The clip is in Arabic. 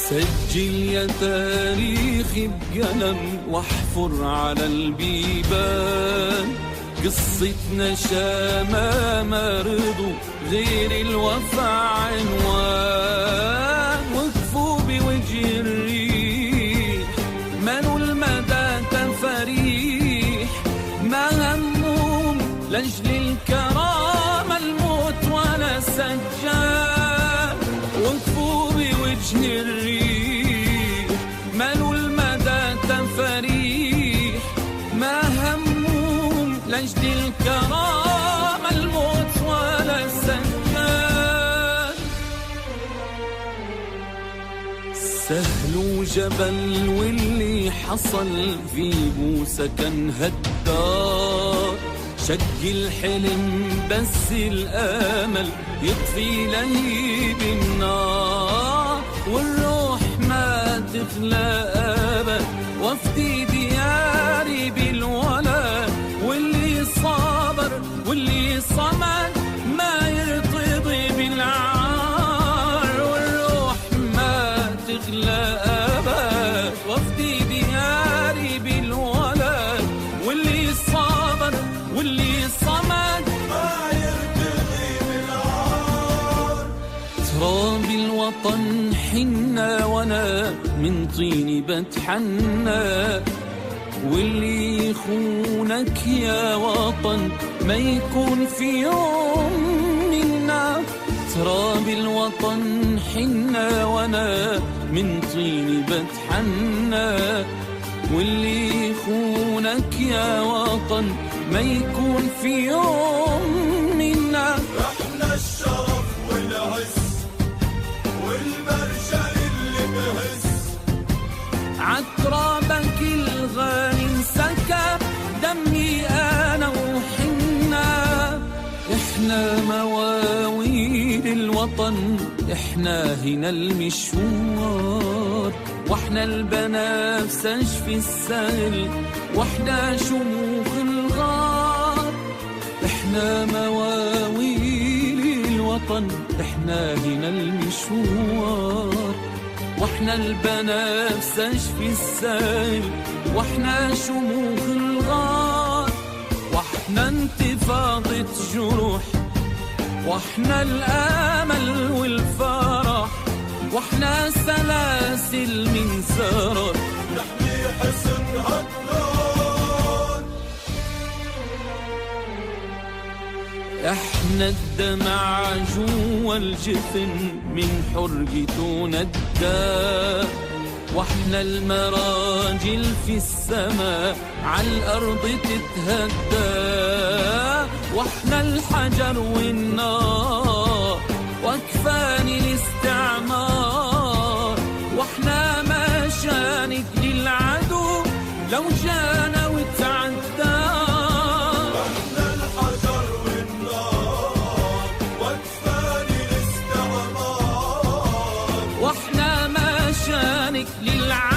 سجل يا تاريخي بقلم واحفر على البيبان قصتنا شامة رضوا غير الوفا عنوان. وقفوا بوجه الريح مالوا المدى تفريح ما همهم لأجل الكرامة الموت ولا سجان. وقفوا بوجه الريح مالوا المدى تفريح ما همهم لأجل الكرامة الموت ولا سجان. سهل وجبل واللي حصل في موسى كان هدار. شق الحلم بس الامل يطفي لهيب النار. والروح ما تخلى ابد وافدي دياري بالولا. واللي صابر واللي صمد ما يرتضي بالعار. والروح ما تخلى ابد وافدي دياري بالولا. واللي صابر واللي صمد ما يرتضي بالعار. تراب الوطن حنا وانا من طيني بتحنى. واللي يخونك يا وطن ما يكون في يوم منا. تراب الوطن حنا وانا من طيني بتحنى. واللي يخونك يا وطن ما يكون في يوم منا. احنا الشرف والعز والمرجل اللي بهز. عترابك الغالي انسكب دمي انا وحنا. احنا مواويل الوطن احنا هنا المشوار. واحنا البنفسج في السهل واحنا شموخ الغار. احنا مواويل الوطن احنا هنا المشوار. واحنا البنفسج في السهل واحنا شموخ الغار. واحنا انتفاضة جروح واحنا الامل والفرح. واحنا سلاسل من سرر نحمي حسن هالنار. احنا الدمع جوا الجفن من حرقته ندى. واحنا المراجل في السماء عالارض تتهدى. واحنا الحجر والنار وكفاني الاستعمار. واحنا مشانك للعدو لو جانا وتعدى. احنا الحجر والنار وكفاني الاستعمار. واحنا مشانك للعدو